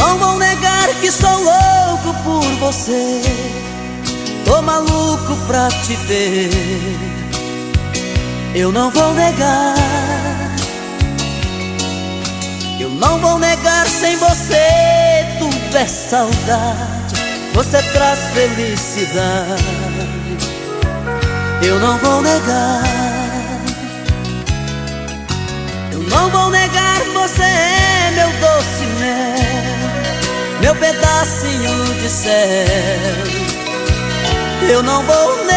não vou negar que sou louco por você. Tô maluco pra te ver. Eu não vou negar. Eu não vou negar, sem você tudo é saudade. Você traz felicidade. Eu não vou negar. Eu não vou negar, você é meu doce mel, meu pedacinho de céu. Eu não vou negar.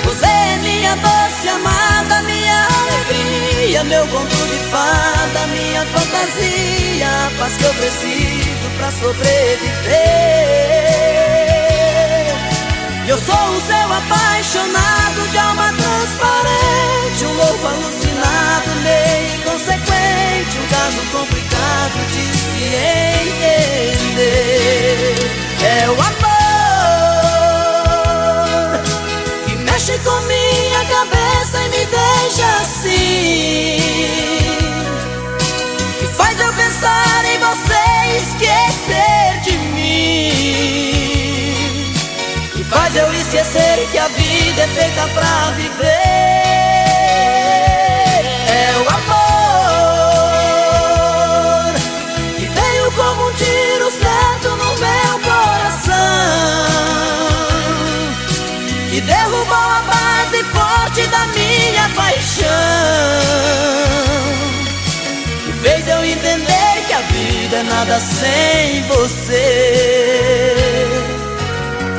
Você é minha doce amada, minha alegria, meu conto de fada, minha fantasia, a paz que eu preciso pra sobreviver. Eu sou o seu apaixonado de alma transparente, um louco alucinado, meio inconsequente, um caso complicado de se entender. É o amor que mexe com minha cabeça e me deixa assim, que faz eu pensar em você e esquecer de mim, que faz eu esquecer que a vida é feita pra viver. É o amor que veio como um tiro certo no meu coração, que derrubou a base forte da minha paixão, que fez eu entender que a vida é nada sem você.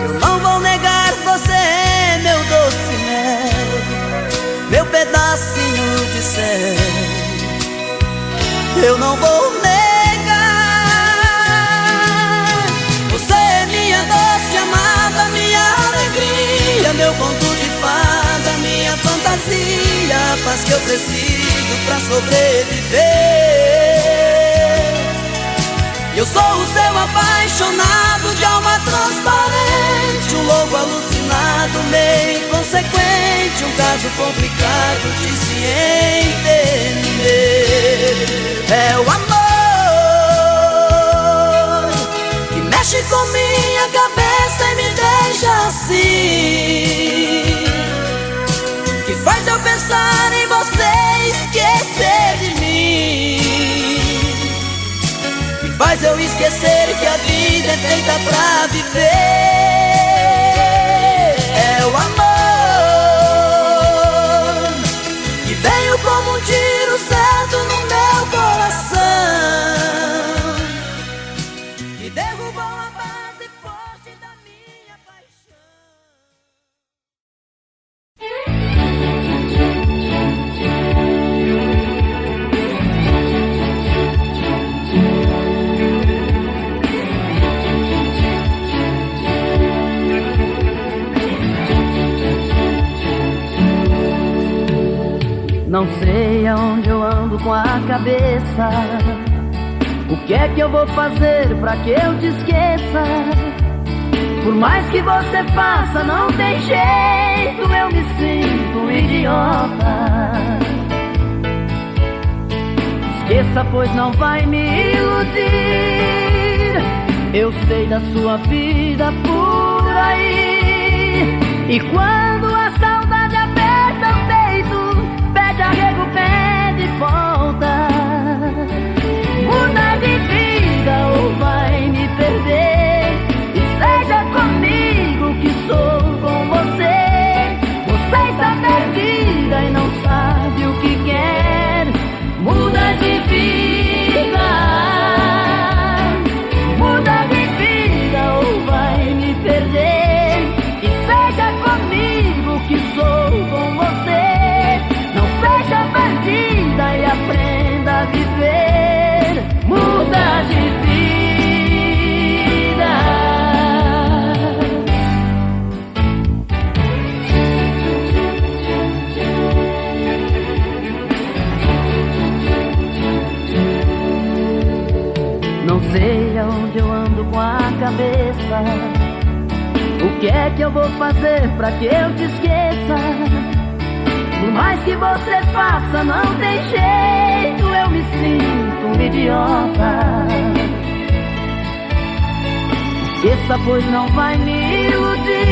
Eu não vou negar, você é meu doce mel, meu pedacinho de céu. Eu não vou negar. Você é minha doce amada, minha alegria, meu conto de fada, minha fantasia, a paz que eu preciso pra sobreviver. Eu sou o seu apaixonado de alma transparente, um louco alucinado, meio inconsequente, um caso complicado de se entender. É o amor que mexe com minha cabeça e me deixa assim, que faz eu pensar em você e esquecer de mim, que faz eu esquecer que a vida é feita pra viver. É o amor que veio como um tiro certo no meu coração, que derrubou a base forte da minha paixão. Não sei aonde eu ando com a cabeça, o que é que eu vou fazer pra que eu te esqueça? Por mais que você faça, não tem jeito, eu me sinto um idiota. Esqueça, pois não vai me iludir, eu sei da sua vida por aí. E quando a saudade aperta o peito, pede arrego, pede volta. Muda de vida ou vai me perder, e seja comigo que sou com você. Você está perdida e não sabe o que quer. Muda de vida, muda de vida ou vai me perder, e seja comigo que sou com você. Não seja perdida e aprenda a viver. Muda de vida. Não sei aonde eu ando com a cabeça, o que é que eu vou fazer pra que eu te esqueça? Por mais que você faça, não tem jeito, eu me sinto um idiota. Esqueça, pois não vai me iludir.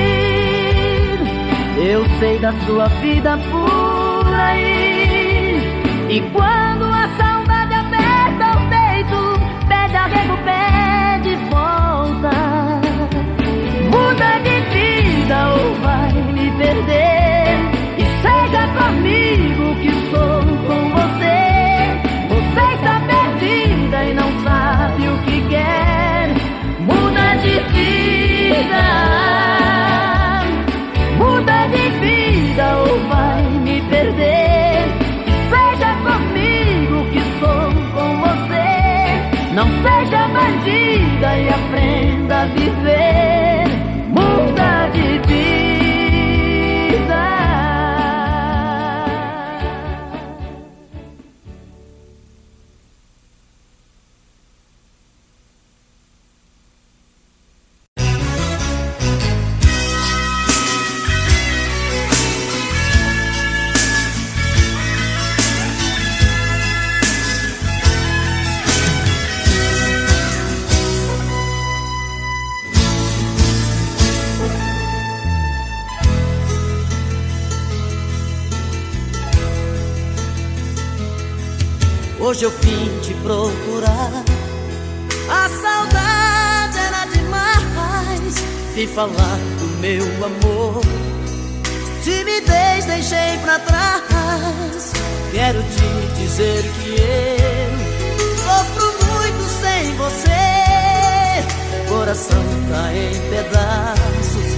Eu sei da sua vida por aí. E quando a saudade aperta o peito, pede arrego, pede volta. Muda de vida ou vai me perder. E seja comigo que sou com você. Você está perdida e não sabe o que quer. Muda de vida. Muda de vida ou vai me perder. E seja comigo que sou com você. Não seja bandida e aprenda a viver. Muda de vida. Hoje eu vim te procurar. A saudade era demais. Vim falar do meu amor. Timidez deixei pra trás. Quero te dizer que eu sofro muito sem você. Coração tá em pedaços,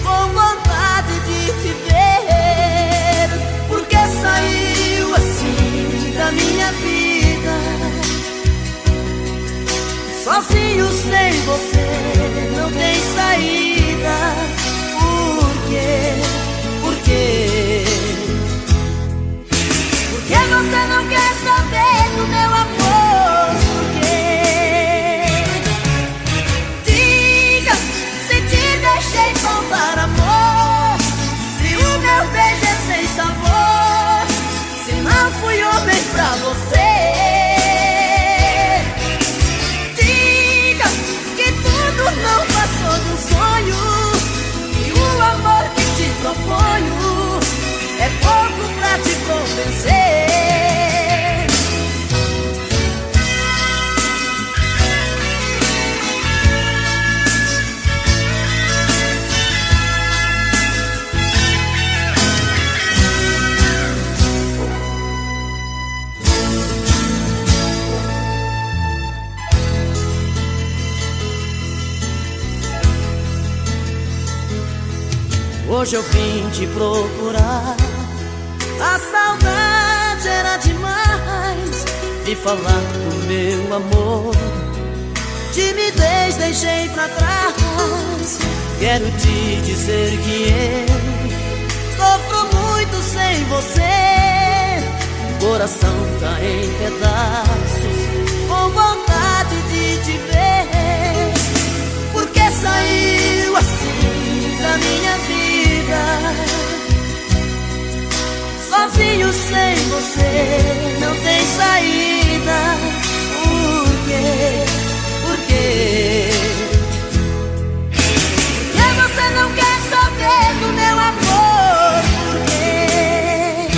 com vontade de te ver. Porque saiu assim da minha vida. Sozinho sem você não tem saída. Por quê? Por quê? Por que você não quer saber do meu amor? Por quê? Diga se te deixei faltar amor. Se o meu beijo é sem sabor. Se não fui homem pra você. Não passou de um sonho. E o amor que te proponho é pouco pra te convencer. Hoje eu vim te procurar. A saudade era demais. Vim falar do meu amor. Timidez deixei pra trás. Quero te dizer que eu sofro muito sem você. Coração tá em pedaços, com vontade de te ver. Porque saiu assim da minha vida. Sozinho sem você não tem saída. Por quê? Por quê? Porque você não quer saber do meu amor? Por quê?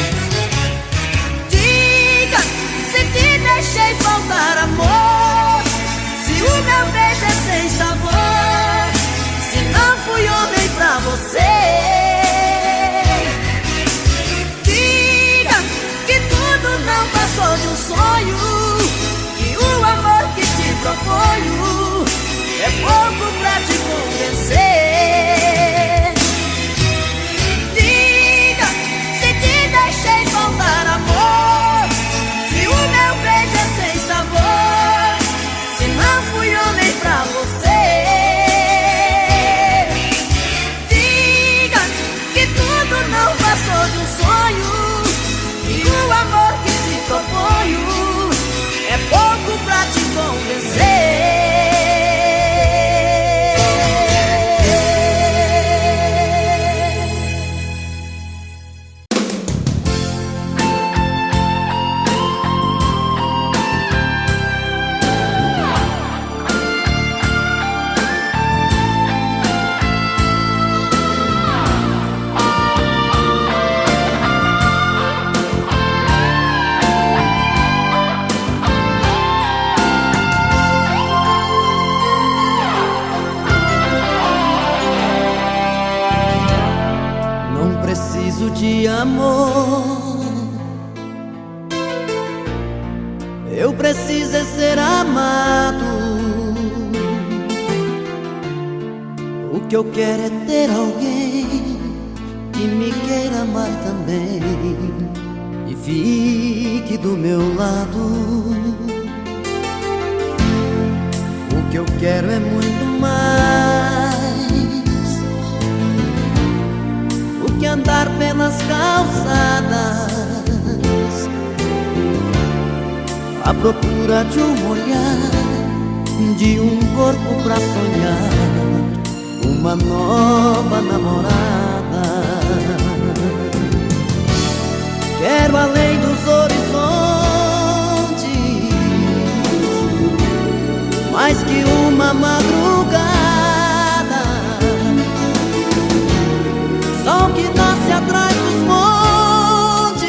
Diga se te deixei faltar amor. Se o meu beijo é sem sabor. Se não fui homem pra você. Diga que tudo não passou de um sonho. amor. Eu preciso é ser amado. O que eu quero é ter alguém que me queira amar também e fique do meu lado. O que eu quero é muito mais. O que andar pelas calçadas à procura de um olhar, de um corpo pra sonhar uma nova namorada. Quero além dos horizontes, mais que uma madrugada, sol que nasce atrás dos montes,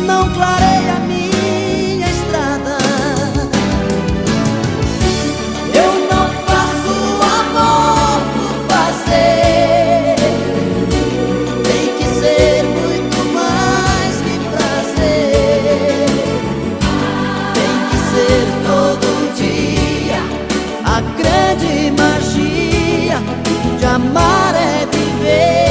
não clareia a minha estrada. Eu não faço amor por fazer, tem que ser muito mais que prazer. Tem que ser todo dia. A grande magia de amar é viver.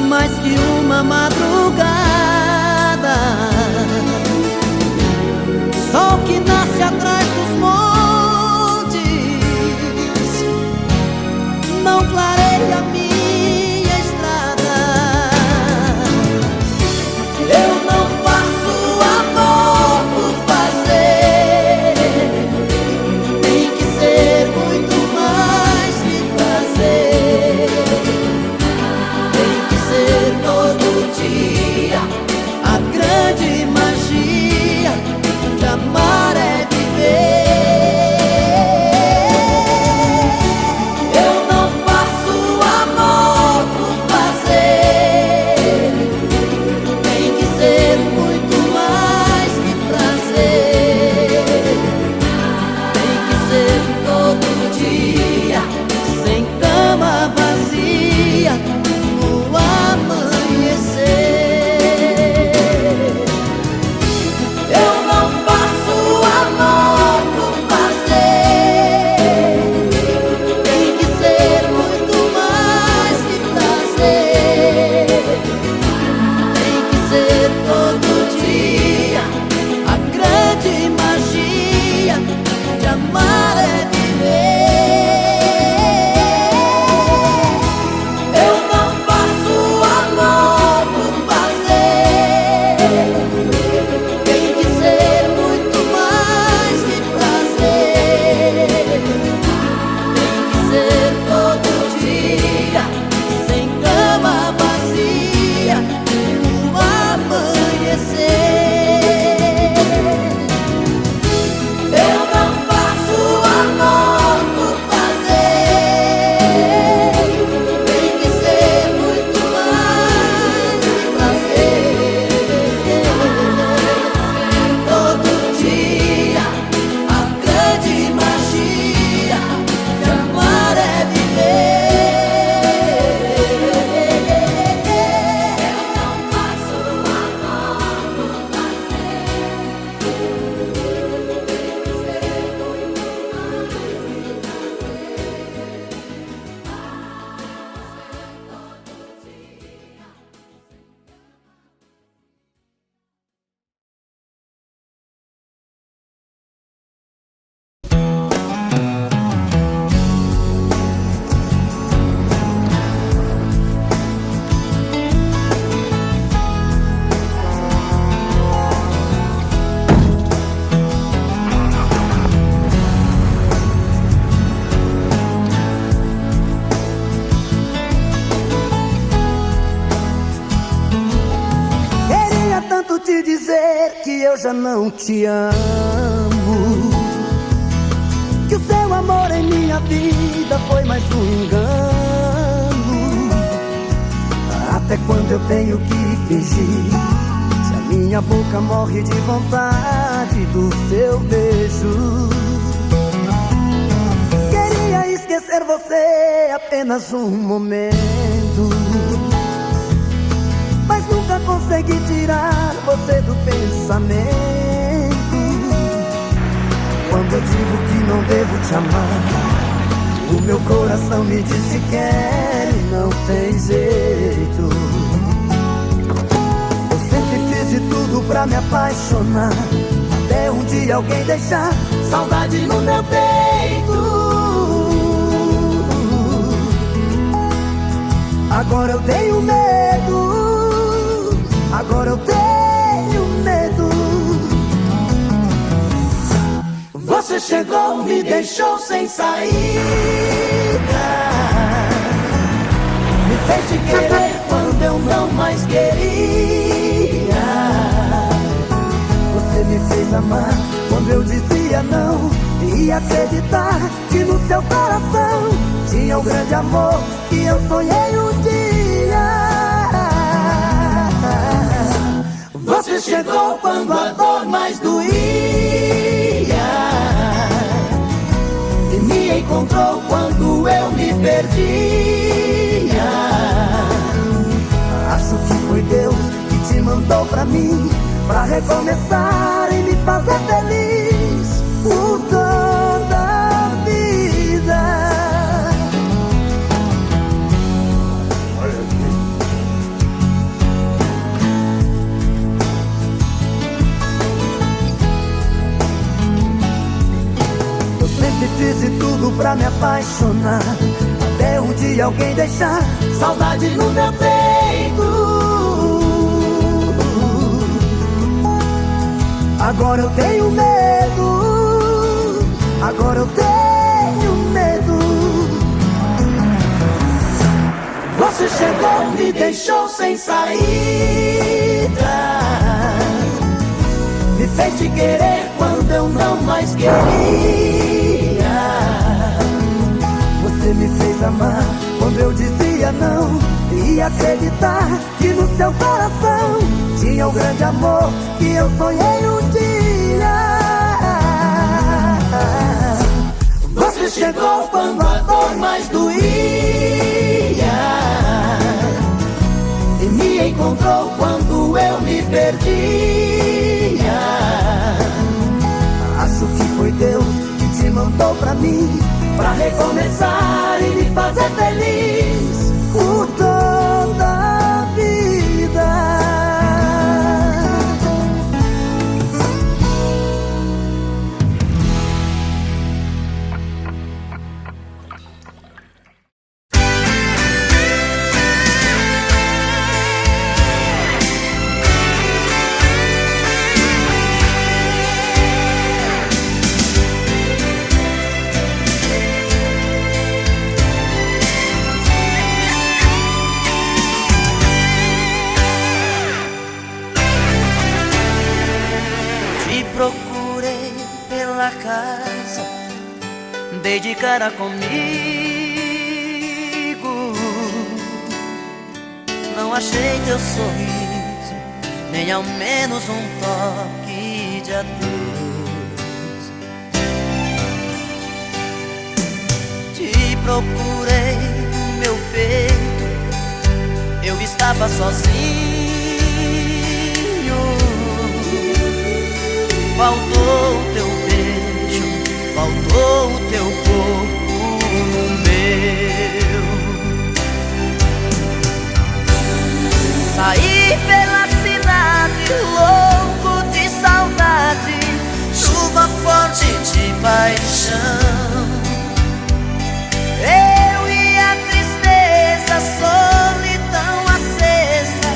Mais que uma madrugada, sol que nasce atrás dos montes, não clareia a minha estrada. Eu não faço amor por fazer, tem que ser muito mais já não te amo, que o seu amor em minha vida foi mais um engano. Até quando eu tenho que fingir, se a minha boca morre de vontade do seu beijo? Queria esquecer você apenas um momento, mas nunca consegui tirar você do pensamento. Quando eu digo que não devo te amar, o meu coração me diz que quer e não tem jeito. Eu sempre fiz de tudo pra me apaixonar, até um dia alguém deixar saudade no meu peito. Agora eu tenho medo, agora eu tenho medo. Você chegou, me deixou sem saída, me fez te querer quando eu não mais queria. Você me fez amar quando eu dizia não, e acreditar que no seu coração tinha um grande amor que eu sonhei um dia. Você chegou quando a dor mais doía e me encontrou quando eu me perdia. Acho que foi Deus que te mandou pra mim, pra recomeçar e me fazer feliz por toda a vida. Eu sempre fiz de tudo pra me apaixonar, até um dia alguém deixar saudade no meu peito. Agora eu tenho medo, agora eu tenho medo. Você chegou, me deixou sem saída, me fez te querer quando eu não mais queria. Você me fez amar quando eu dizia não, e acreditar que no seu coração tinha um grande amor que eu sonhei um dia. Você chegou quando a dor mais doía e me encontrou quando eu me perdia. Acho que foi Deus que te mandou pra mim, pra recomeçar e me fazer feliz por toda a vida. Procurei pela casa, dei de cara comigo, não achei teu sorriso, nem ao menos um toque de adeus. Te procurei no meu peito, eu estava sozinho. Faltou o teu beijo, faltou o teu corpo no meu. Saí pela cidade, louco de saudade, chuva forte de paixão. Eu e a tristeza, solidão acesa,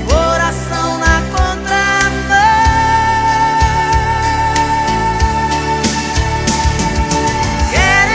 coração na contramão. Querendo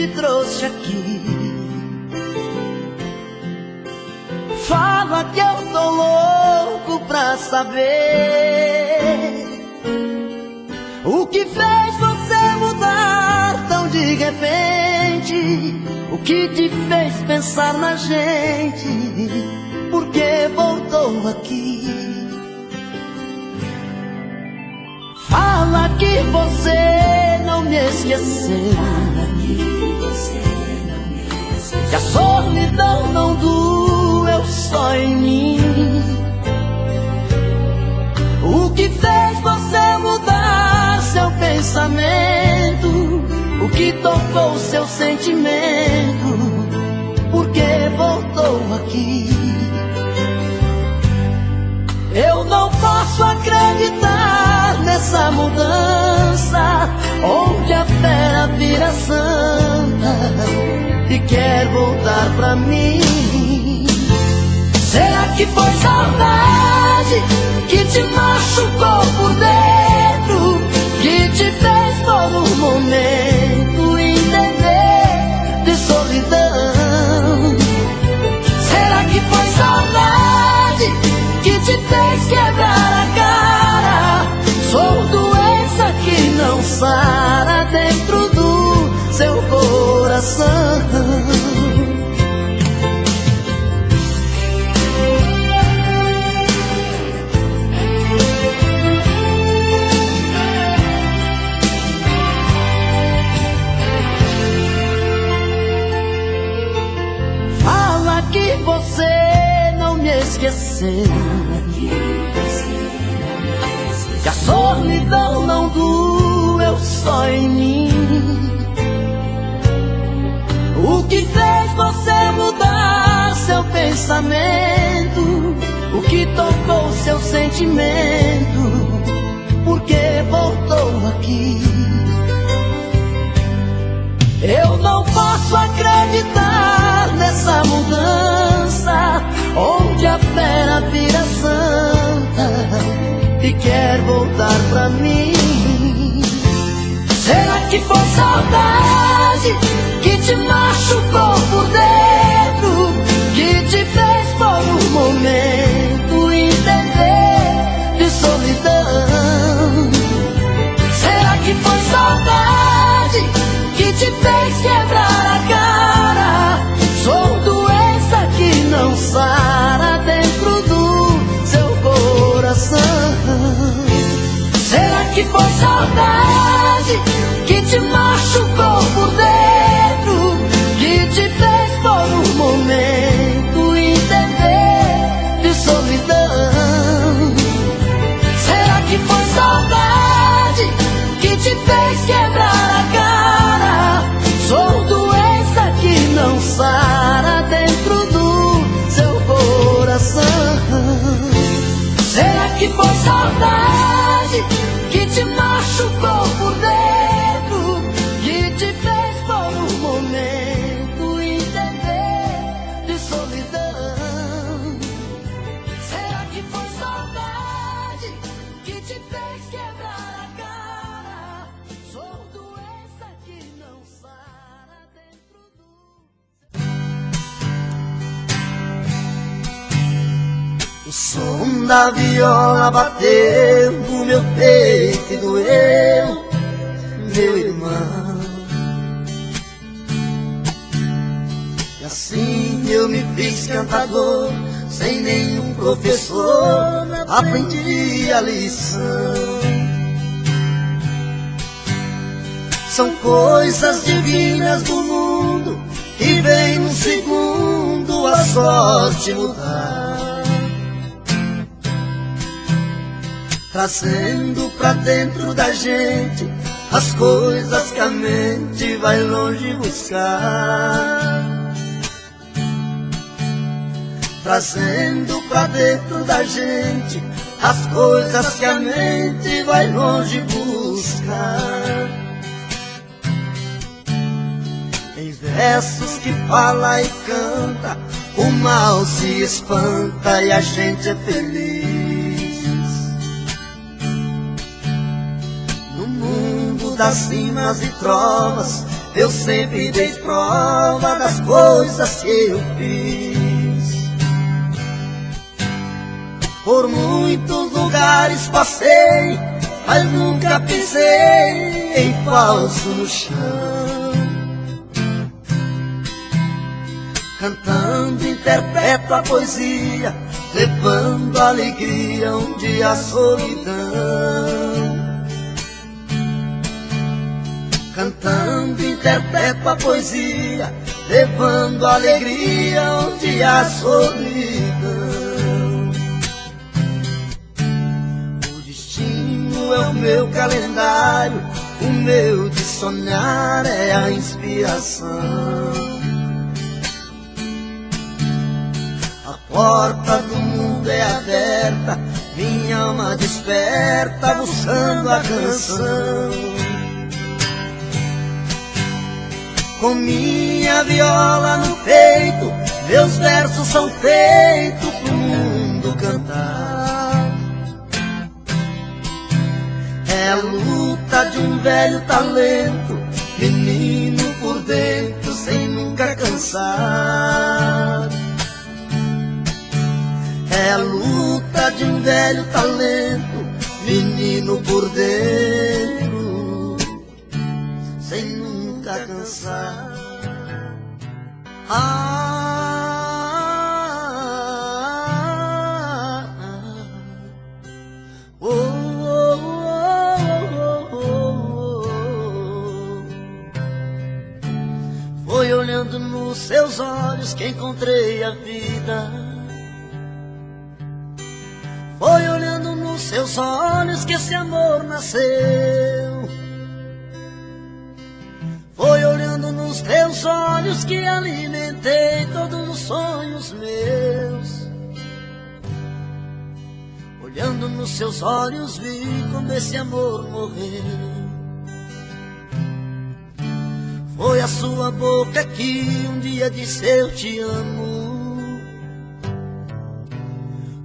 te trouxe aqui. Fala que eu tô louco pra saber o que fez você mudar tão de repente. O que te fez pensar na gente? Por que voltou aqui? Fala que você não me esqueceu, que a solidão não doeu só em mim. O que fez você mudar seu pensamento? O que tocou seu sentimento? Por que voltou aqui? Eu não posso acreditar nessa mudança, onde a fera vira santa e quer voltar pra mim. Será que foi saudade que te machucou por dentro, que te fez por um momento entender de solidão? Será que foi saudade que te fez quebrar a cara? Sou doença que não sara dentro do seu coração. Fala que você não me esqueceu, que a solidão não doeu só em mim. O que fez você mudar seu pensamento? O que tocou seu sentimento? Por que voltou aqui? Eu não posso acreditar nessa mudança, onde a fera vira santa e quer voltar pra mim. Será que foi saudade que te machucou por dentro, que te fez por um momento entender de solidão? Será que foi saudade que te fez quebrar a cara? Sou doença que não sara dentro do seu coração. Será que foi saudade que te machucou por dentro, que te fez por um momento entender de solidão? Será que foi saudade que te fez quebrar a cara? Sou doença que não sara dentro do seu coração. Será que foi saudade que te machucou por dentro, que te fez por um momento entender de solidão? Será que foi saudade que te fez quebrar a cara? Sou doença que não sara dentro do... O som da viola bateu no meu peito e doeu, meu irmão. E assim eu me fiz cantador, sem nenhum professor, aprendi a lição. São coisas divinas do mundo que vem num segundo a sorte mudar, trazendo pra dentro da gente as coisas que a mente vai longe buscar, trazendo pra dentro da gente as coisas que a mente vai longe buscar. Em versos que fala e canta, o mal se espanta e a gente é feliz. Das rimas e trovas eu sempre dei prova das coisas que eu fiz. Por muitos lugares passei, mas nunca pisei em falso no chão. Cantando interpreto a poesia, levando alegria onde há solidão. Cantando interpreto a poesia, levando alegria onde há solidão. O destino é o meu calendário, o meu de sonhar é a inspiração. A porta do mundo é aberta, minha alma desperta buscando a canção. Com minha viola no peito, meus versos são feitos pro mundo cantar. É a luta de um velho talento, menino por dentro sem nunca cansar. É a luta de um velho talento, menino por dentro, sem nunca cansar. Foi olhando nos seus olhos que encontrei a vida. Foi olhando nos seus olhos que esse amor nasceu. Foi olhando nos teus olhos que alimentei todos os sonhos meus. Olhando nos seus olhos vi como esse amor morreu. Foi a sua boca que um dia disse eu te amo.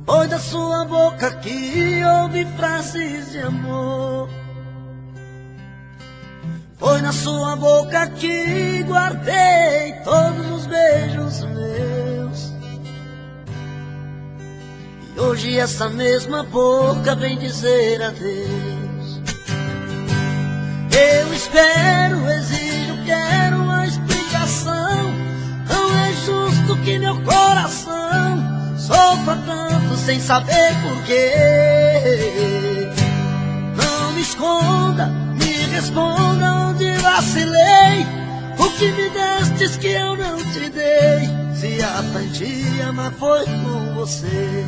Foi da sua boca que ouvi frases de amor. Foi na sua boca que guardei todos os beijos meus. E hoje essa mesma boca vem dizer adeus. Eu espero, exijo, quero uma explicação. Não é justo que meu coração sofra tanto sem saber porquê. Não me esconda, me responda onde vacilei. O que me destes que eu não te dei. Se aprendi a amar foi com você.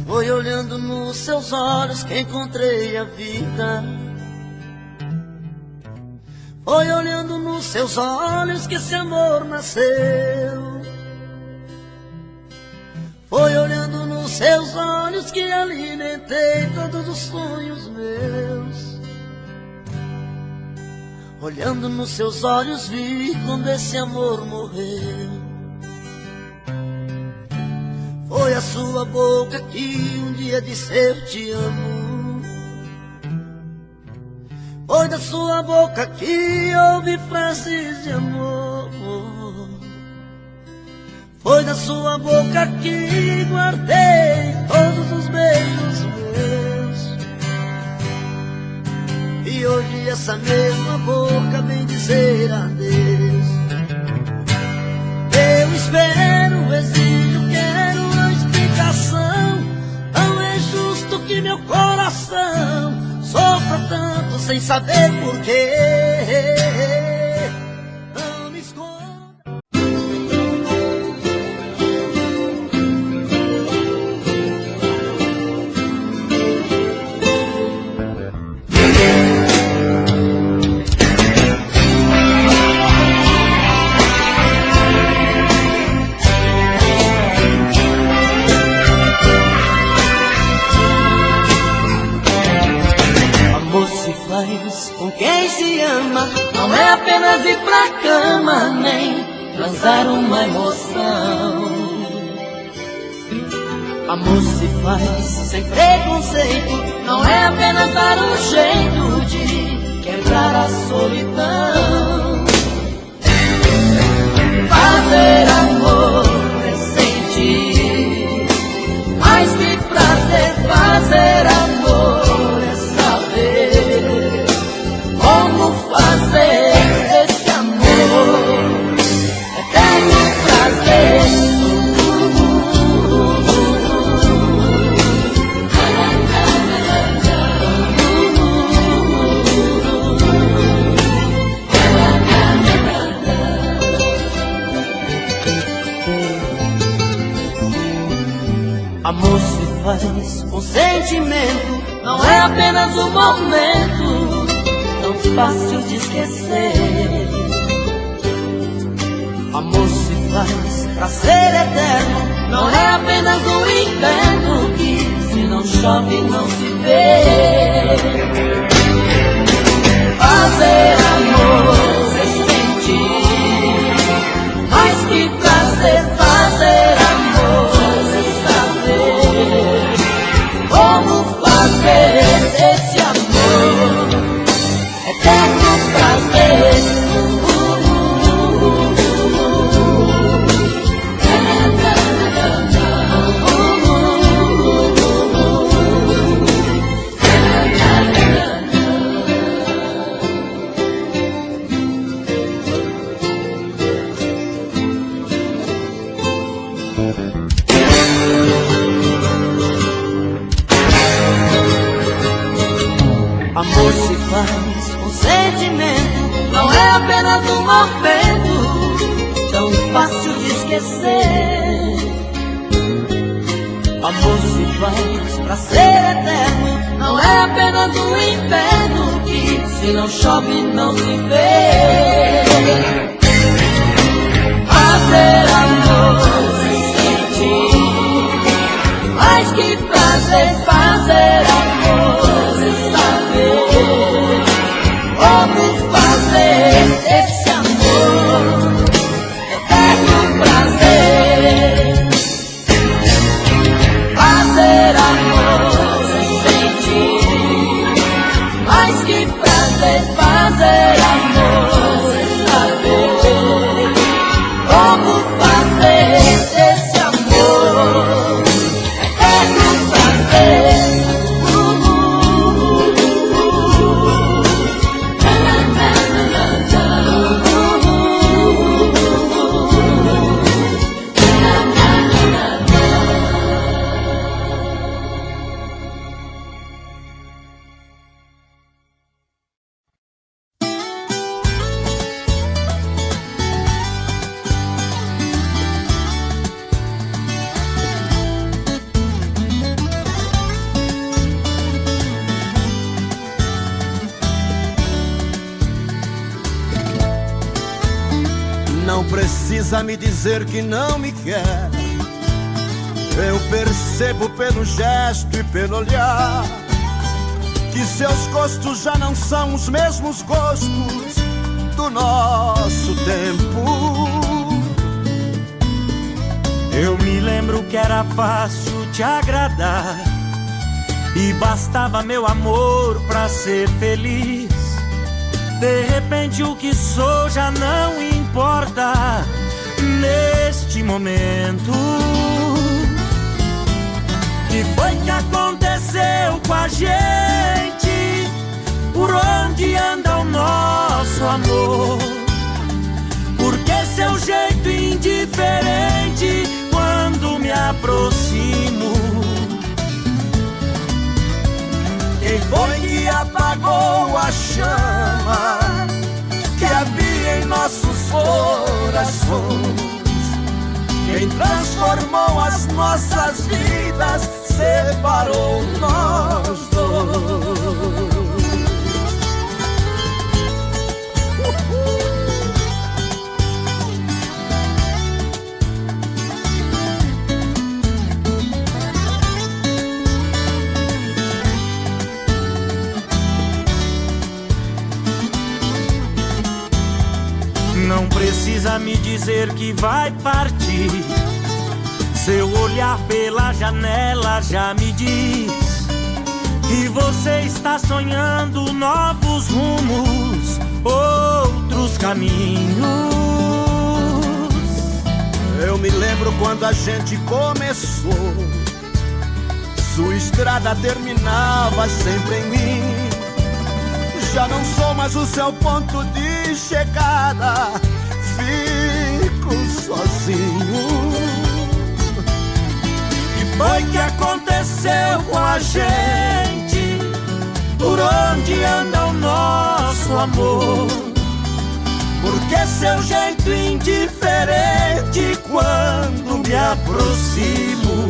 Foi olhando nos seus olhos que encontrei a vida. Foi olhando nos seus olhos que esse amor nasceu. Foi olhando nos seus olhos que alimentei todos os sonhos meus. Olhando nos seus olhos vi quando esse amor morreu. Foi a sua boca que um dia disse eu te amo. Foi da sua boca que ouvi frases de amor. Foi da sua boca que guardei todos os beijos meus. E hoje essa mesma boca vem dizer adeus. Eu espero, exijo, quero uma explicação. Não é justo que meu coração sofra tanto sem saber porquê. Não me esconda. com quem se ama não é apenas ir pra cama, nem transar uma emoção. Amor se faz sem preconceito, não é apenas dar um jeito de quebrar a solidão. Fazer amor é sentir, mais que prazer. Fazer amor é saber como fazer esse amor eterno prazer. Amor se faz com sentimento, não é apenas um momento tão fácil de esquecer. Amor se faz pra ser eterno, não é apenas um inverno que se não chove não se vê. Fazer amor é sentir, mais que prazer. Fazer amor como fazer esse amor eterno prazer. Amor se faz com sentimento, não é apenas um momento tão fácil de esquecer. Amor se faz pra ser eterno, não é apenas um inverno que se não chove não se vê. Fazer amor se sentir, mais que prazer. Fazer amor como fazer esse amor eterno prazer. Fazer amor sem sentir, mais que prazer. Fazer amor sem saber como fazer esse amor eterno prazer. Não precisa me dizer que não me quer, eu percebo pelo gesto e pelo olhar que seus gostos já não são os mesmos gostos do nosso tempo. Eu me lembro que era fácil te agradar e bastava meu amor pra ser feliz. De repente o que sou já não importa neste momento. Que foi que aconteceu com a gente? Por onde anda o nosso amor? Por que seu jeito indiferente quando me aproximo? Quem foi que apagou a chama que havia em nossos corações? Quem transformou as nossas vidas, separou nós dois. dizer que vai partir. Seu olhar pela janela já me diz que você está sonhando novos rumos, outros caminhos. Eu me lembro quando a gente começou, sua estrada terminava sempre em mim. Já não sou mais o seu ponto de chegada, fico sozinho. Que foi que aconteceu com a gente? Por onde anda o nosso amor? Porque seu jeito indiferente quando me aproximo?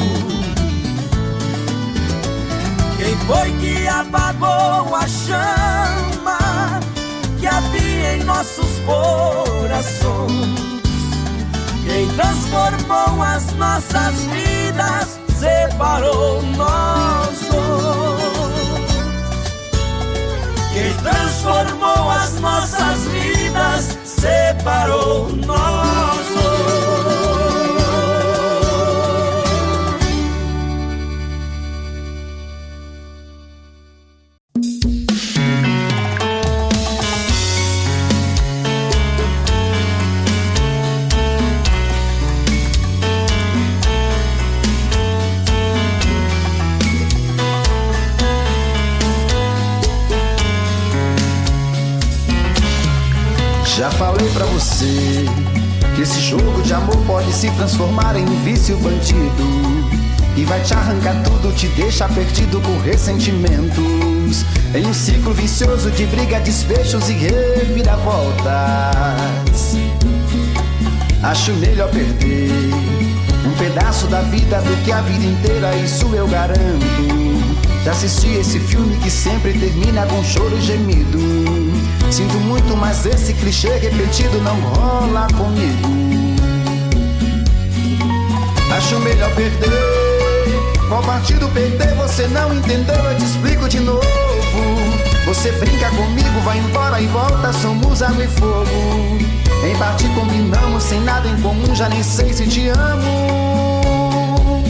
Quem foi que apagou a chama que havia em nossos corações? Quem transformou as nossas vidas, separou nós dois. Quem transformou as nossas vidas, separou nós dois. Já falei pra você que esse jogo de amor pode se transformar em um vício bandido, e vai te arrancar tudo, te deixar perdido por ressentimentos, em um ciclo vicioso de briga, desfechos e reviravoltas. Acho melhor perder um pedaço da vida do que a vida inteira, isso eu garanto. Já assisti esse filme que sempre termina com choro e gemido. Sinto muito, mas esse clichê repetido não rola comigo. Acho melhor perder. Qual partido perder? Você não entendeu, eu te explico de novo. Você brinca comigo, vai embora e volta, somos água e fogo. Em parte combinamos, sem nada em comum, já nem sei se te amo.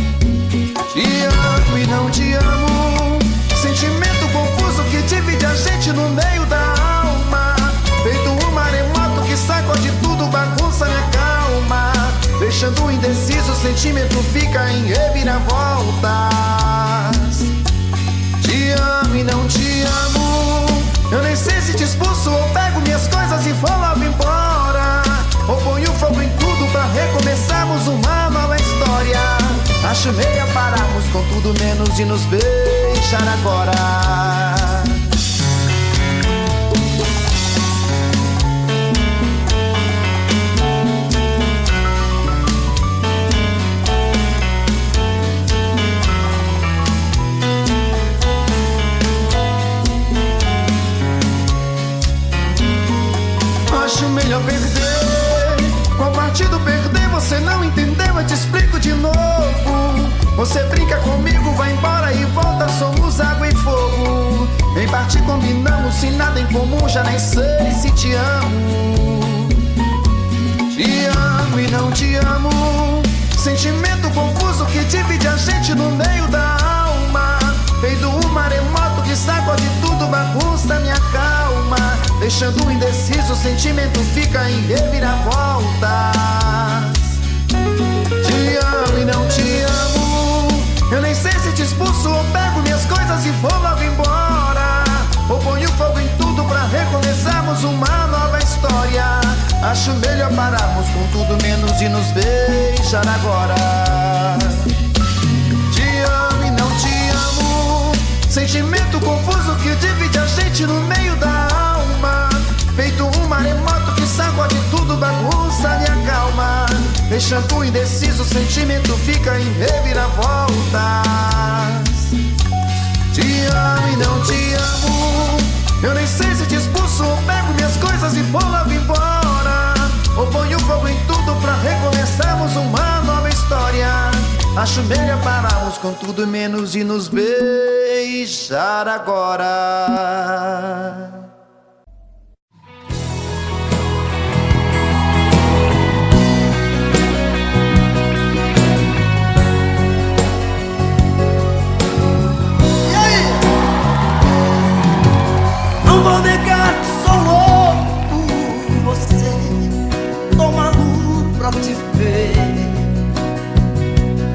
Te amo e não te amo. Sentimento confuso que divide a gente no meio da alma. Feito um maremoto que sacode tudo, bagunça minha calma. Deixando indeciso, o sentimento fica em reviravoltas. Te amo e não te amo. Eu nem sei se te expulso ou pego minhas coisas e vou logo embora, ou ponho fogo em tudo pra recomeçarmos uma nova história. Acho melhor pararmos com tudo menos de nos beijar agora. Acho melhor perder. Qual partido perder? Você não entendeu, eu te explico de novo. Você brinca comigo, vai embora e volta, somos água e fogo. Em parte combinamos, sem nada em comum, já nem sei se te amo. Te amo e não te amo. Sentimento confuso que divide a gente no meio da alma. Feito um maremoto que sacode tudo, bagunça minha calma. Deixando indeciso, o sentimento fica em reviravoltas. Te amo e não te amo. Eu nem sei se te expulso ou pego minhas coisas e vou logo embora, ou ponho fogo em tudo pra recomeçarmos uma nova história. Acho melhor pararmos com tudo menos de nos beijar agora. Te amo e não te amo. Sentimento confuso que divide a gente no meio da alma. Feito um maremoto que sacode tudo, bagunça minha calma. Deixando indeciso, o sentimento fica em reviravoltas. Te amo e não te amo. Eu nem sei se te expulso ou pego minhas coisas e vou logo embora, ou ponho fogo em tudo pra recomeçarmos uma nova história. Acho melhor pararmos com tudo menos de nos beijar agora.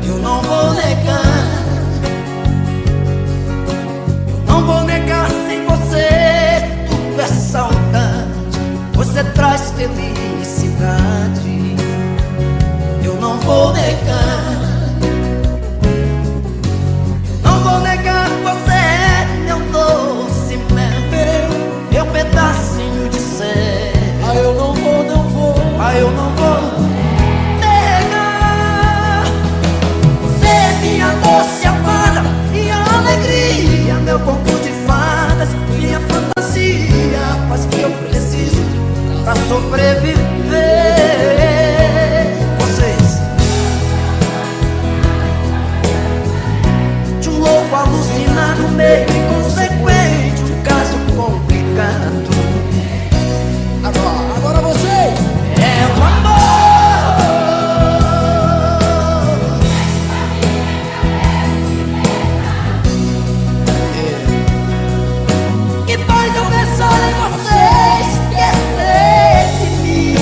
Eu não vou negar, eu não vou negar, sem você tudo é saudade. Você traz felicidade. Eu não vou negar, não vou negar, você é meu doce mel, meu pedacinho de céu. Ah, eu não vou, não vou. Ah, eu não vou negar. Você é minha doce amada, minha alegria, meu conto de fadas, minha fantasia, a paz que eu preciso pra sobreviver. Vocês, de um louco alucinado, meio inconsequente, um caso complicado. Agora vocês. É o amor que faz eu pensar em você, esquecer de mim,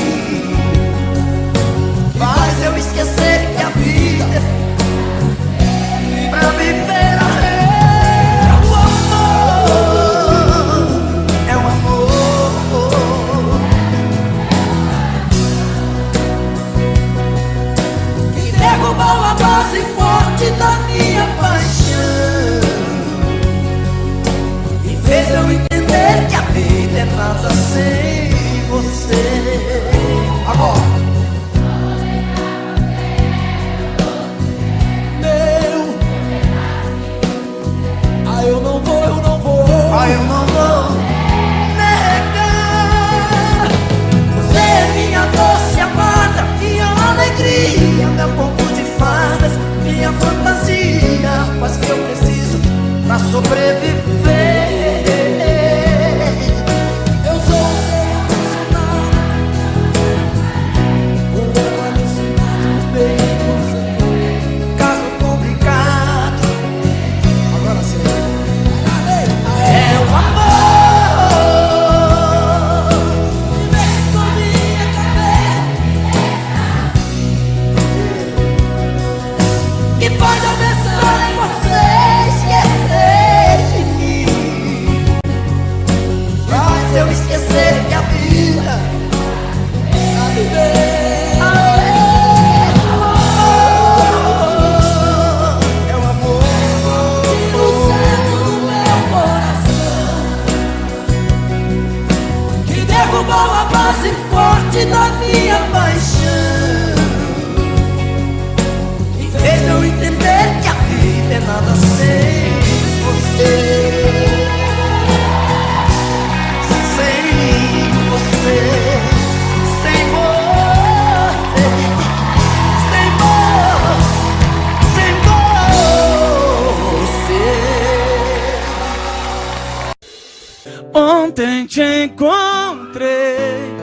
faz eu esquecer que a vida pra viver é o amor, é o amor que derrubou a base forte da minha paixão e fez eu entender que a vida é nada sem você. Agora, Meu. Ah, eu não vou, eu não vou. ah, eu não vou negar. Você é minha doce amada, minha alegria, meu conto de fadas, minha fantasia, a paz que eu preciso pra sobreviver. Eu sou o seu alucinado, o meu alucinado, bem inconsequente. Caso complicado, Agora sim. é o amor que mexe com minha cabeça, que faz eu pensar em você, esquecer de mim, faz eu esquecer que a vida pra viver é o amor. Tira o centro do meu coração, que derrubou a base forte da minha paixão e fez eu entender que a vida é nada sem você. Sem você, sem você, sem você. Ontem te encontrei,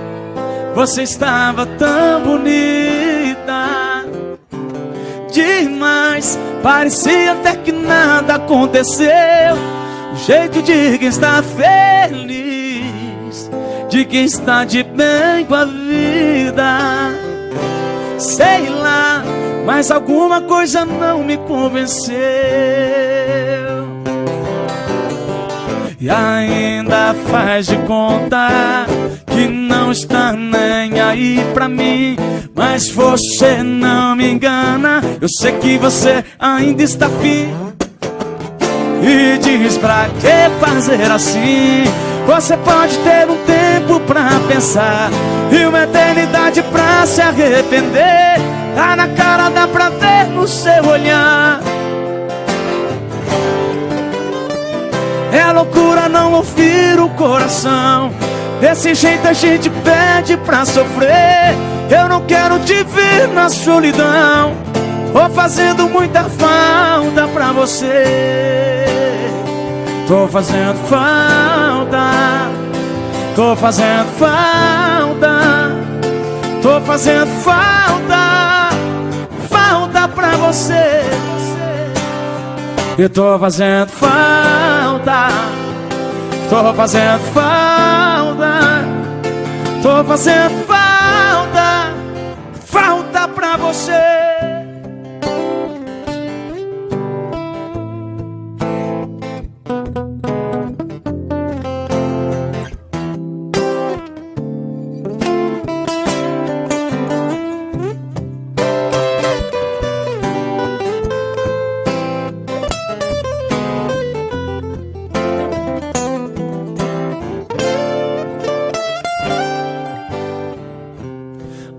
você estava tão bonita demais, parecia até que nada aconteceu. O jeito de quem está feliz, de quem está de bem com a vida. Sei lá, mas alguma coisa não me convenceu. E ainda faz de conta que não está nem aí pra mim. Mas você não me engana, eu sei que você ainda está afim. E diz pra que fazer assim? Você pode ter um tempo pra pensar e uma eternidade pra se arrepender. Tá na cara, dá pra ver no seu olhar. É loucura não ouvir o coração. Desse jeito a gente pede pra sofrer. Eu não quero te ver na solidão, tô fazendo muita falta pra você. Tô fazendo falta, tô fazendo falta, tô fazendo falta, falta pra você. Eu tô fazendo falta, tô fazendo falta, tô fazendo falta, falta pra pra você.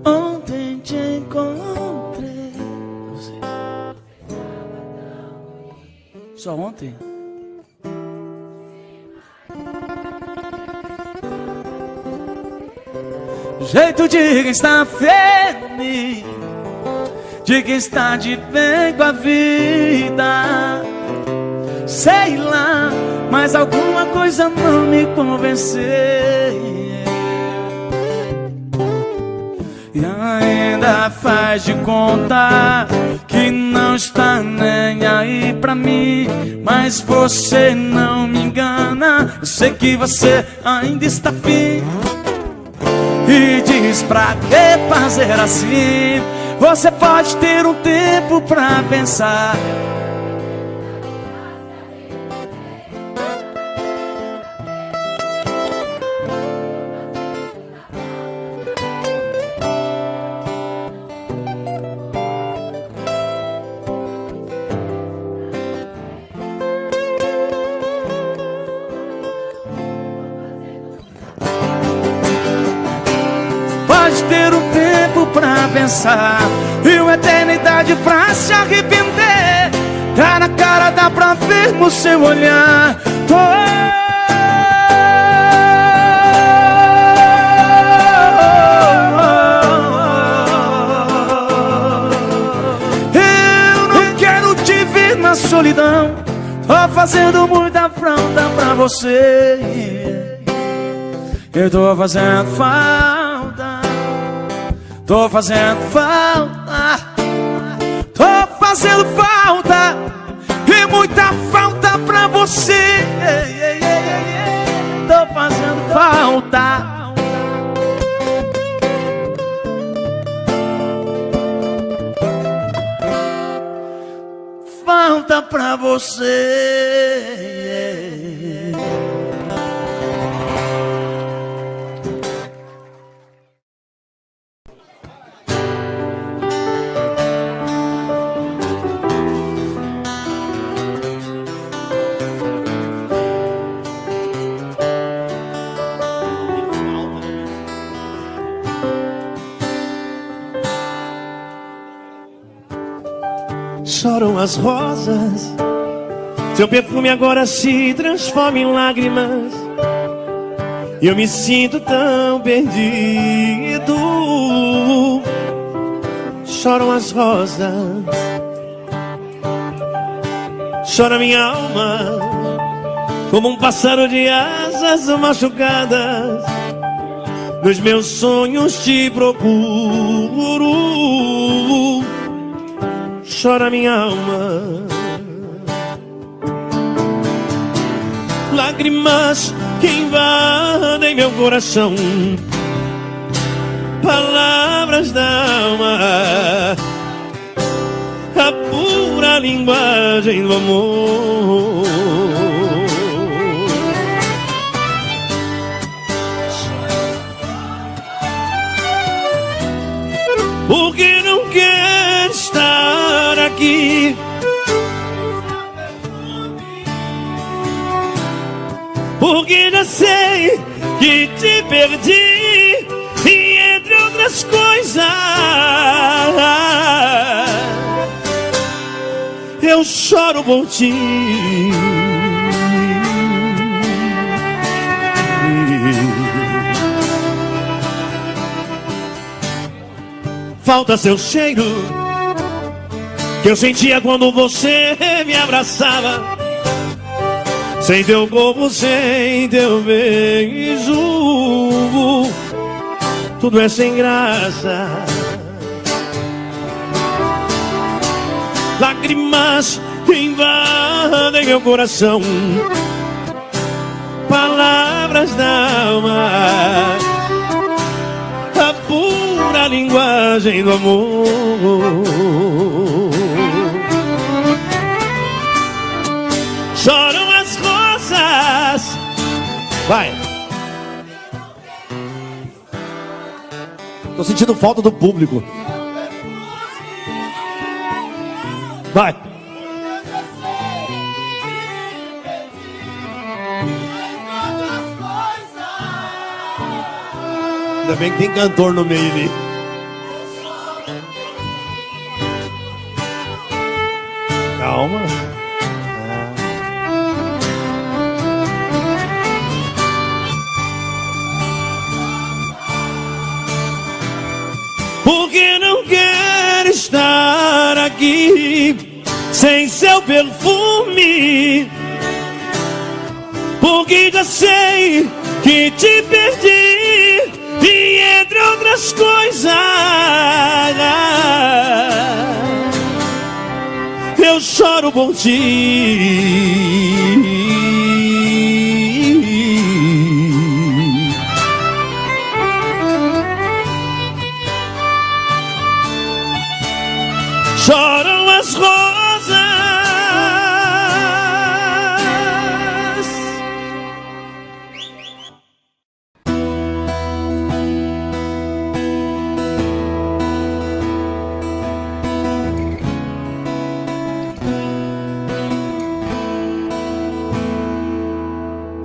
Ontem te encontrei. Só ontem? Jeito de quem está feliz, de quem está de bem com a vida. Sei lá, mas alguma coisa não me convenceu. E ainda faz de conta que não está nem aí pra mim. Mas você não me engana, eu sei que você ainda está afim. E diz pra que fazer assim? Você pode ter um tempo pra pensar. Pode ter um tempo pra pensar e uma eternidade pra se arrepender. Tá na cara, dá pra ver no seu olhar. Eu não quero te ver na solidão. Tô fazendo muita falta pra você. Eu tô fazendo falta. Tô fazendo falta. Tô fazendo falta. E muita falta pra você. Tô fazendo falta. Falta pra você. Choram as rosas, seu perfume agora se transforma em lágrimas. E eu me sinto tão perdido. Choram as rosas, chora minha alma, como um pássaro de asas machucadas. Nos meus sonhos te procuro. Chora minha alma, lágrimas que invadem meu coração, palavras da alma, a pura linguagem do amor. Porque não quer estar aqui, porque já sei que te perdi. E entre outras coisas, eu choro por ti. Falta seu cheiro que eu sentia quando você me abraçava. Sem teu corpo, sem teu beijo, tudo é sem graça. Lágrimas que invadem meu coração, palavras da alma, a pura linguagem do amor. Choram as rosas. Vai. Tô sentindo falta do público. Vai. Ainda bem que tem cantor no meio ali. Calma. Porque não quero estar aqui sem seu perfume. Porque já sei que te perdi, e entre outras coisas eu choro por ti. Choram as rosas.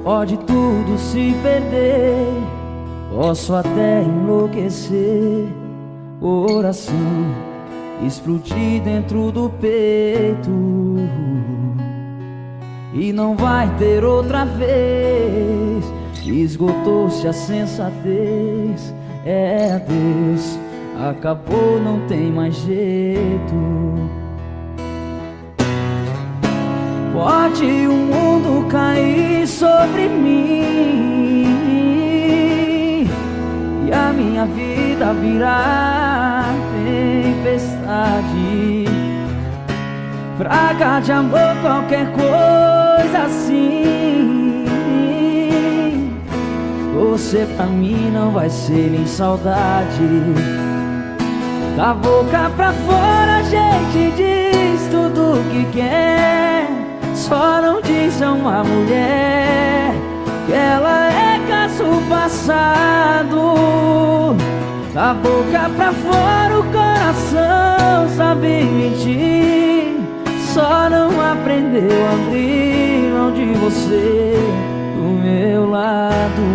Pode tudo se perder, posso até enlouquecer, coração explodir dentro do peito, e não vai ter outra vez. Esgotou-se a sensatez, é adeus, acabou, não tem mais jeito. Pode o mundo cair sobre mim e a minha vida virar tempestade, praga de amor, qualquer coisa assim. Você pra mim não vai ser nem saudade. Da boca pra fora a gente diz tudo o que quer, só não diz a uma mulher que ela é caso passado. Da boca pra fora o coração sabe mentir, só não aprendeu a abrir mão de você do meu lado.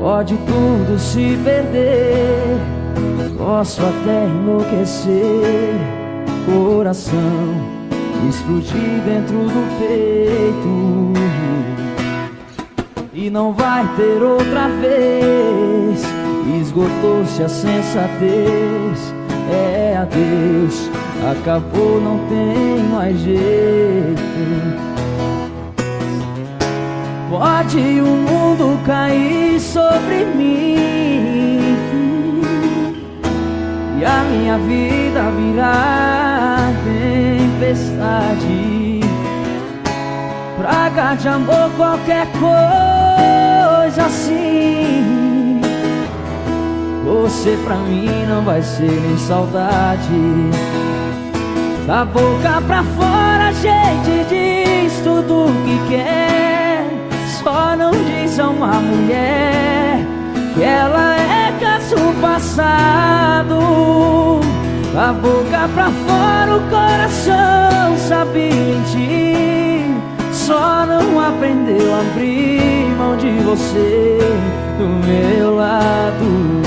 Pode tudo se perder, posso até enlouquecer, coração explodir dentro do peito, e não vai ter outra vez. Esgotou-se a sensatez, é adeus, acabou, não tem mais jeito. Pode o mundo cair sobre mim e a minha vida virar tempestade, praga de amor, qualquer coisa assim. Você pra mim não vai ser nem saudade. Da boca pra fora a gente diz tudo o que quer, só não diz a uma mulher que ela é caso passado. Da boca pra fora o coração sabe mentir, só não aprendeu a abrir mão de você do meu lado.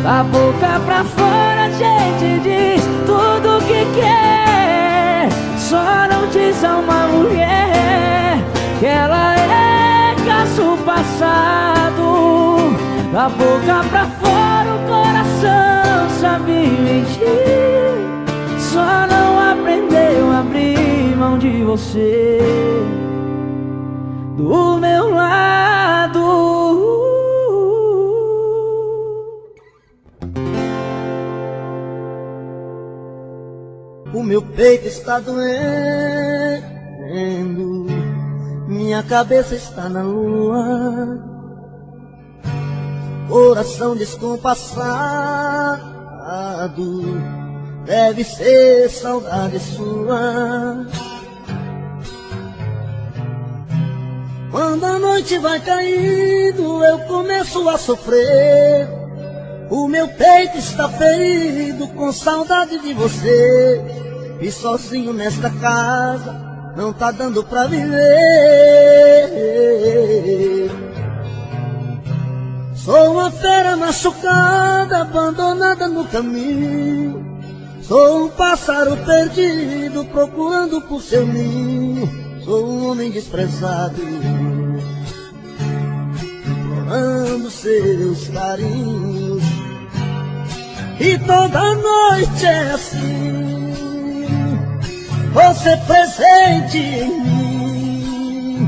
Da boca pra fora a gente diz tudo o que quer, só não diz a uma mulher que ela é caso passado. Da boca pra fora o coração sabe mentir, só não aprendeu a abrir mão de você do meu lado. O meu peito está doendo, minha cabeça está na lua, coração descompassado, deve ser saudade sua. Quando a noite vai caindo, eu começo a sofrer. O meu peito está ferido com saudade de você. E sozinho nesta casa não tá dando pra viver. Sou uma fera machucada, abandonada no caminho. Sou um pássaro perdido, procurando por seu ninho. Sou um homem desprezado, implorando seus carinhos. E toda noite é assim, você presente em mim.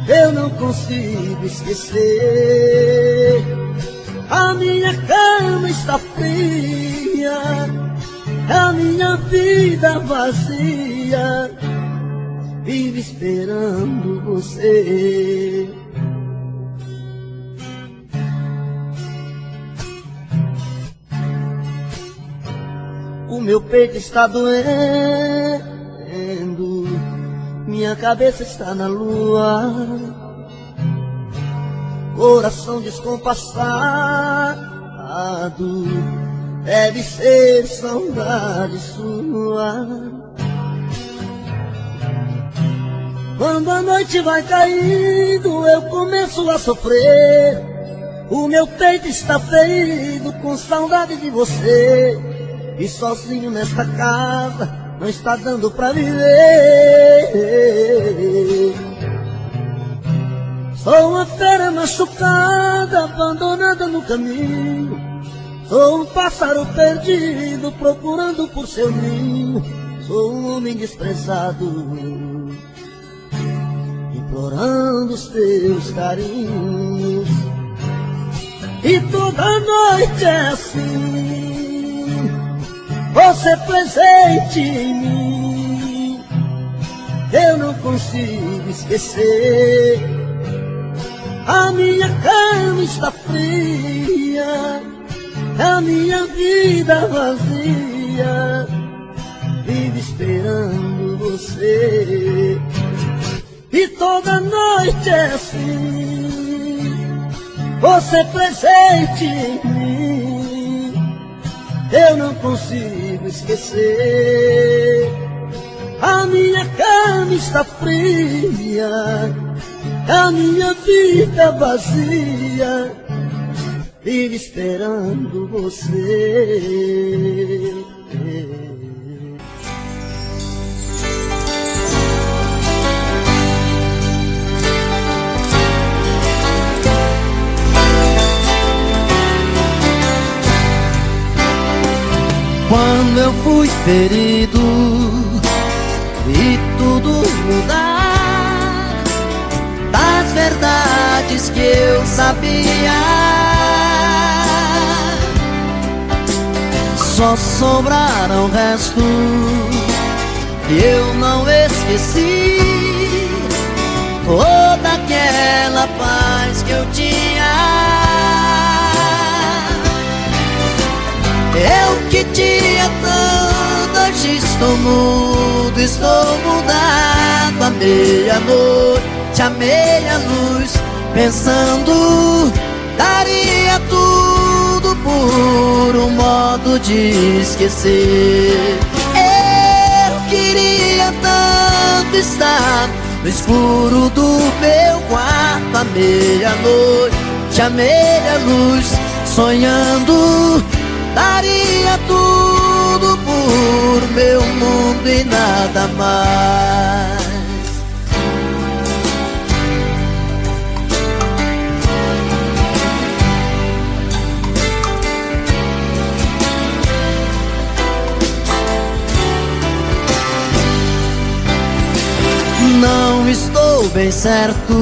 Eu não consigo esquecer. A minha cama está fria, a minha vida vazia, vive esperando você. O meu peito está doendo, minha cabeça está na lua, coração descompassado, deve ser saudade sua. Quando a noite vai caindo, eu começo a sofrer. O meu peito está ferido com saudade de você. E sozinho nesta casa não está dando pra viver. Sou uma fera machucada, abandonada no caminho. Sou um pássaro perdido, procurando por seu ninho. Sou um homem desprezado, implorando os teus carinhos. E toda noite é assim, você presente em mim. Eu não consigo esquecer. A minha cama está fria, a minha vida vazia, vive esperando você. E toda noite é assim, você presente em mim. Eu não consigo esquecer. A minha cama está fria, a minha vida vazia, vive esperando você. Quando eu fui ferido e tudo mudar, das verdades que eu sabia, só sobraram restos que eu não esqueci. Toda aquela paz que eu tinha, eu que tinha tanto, hoje estou mudo, estou mudado. À meia-noite, à meia-luz, pensando, daria tudo por um modo de esquecer. Eu queria tanto estar no escuro do meu quarto, à meia-noite, à meia-luz, sonhando, daria tudo por meu mundo e nada mais. Não estou bem certo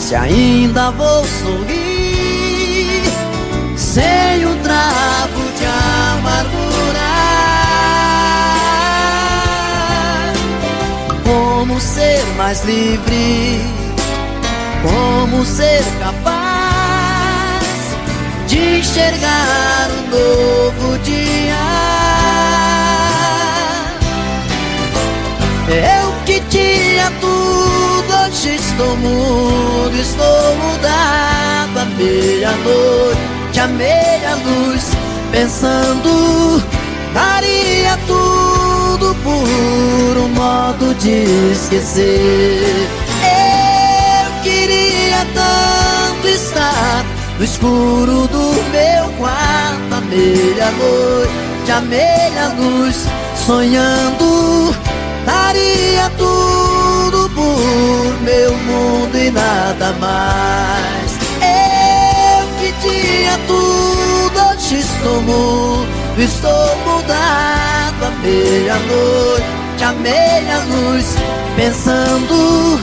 se ainda vou sorrir sem um trago de amargura. Como como ser mais livre, como ser capaz de enxergar um novo dia. Eu que tinha tudo, hoje estou mudo, estou mudado. À meia-noite, à meia-luz, pensando, daria tudo por um modo de esquecer. Eu queria tanto estar no escuro do meu quarto, à meia-noite, à meia-luz, sonhando, daria tudo por meu mundo e nada mais. Eu que tinha tudo, hoje estou mudo, estou mudado. À meia-noite, à meia-luz, pensando,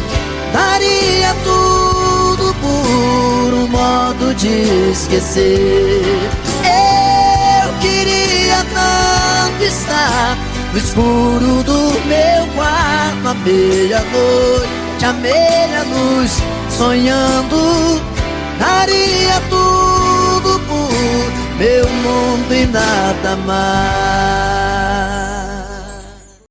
daria tudo por um modo de esquecer. Eu queria tanto estar no escuro do meu quarto, à meia-noite, à meia-luz, sonhando, daria tudo por meu mundo e nada mais.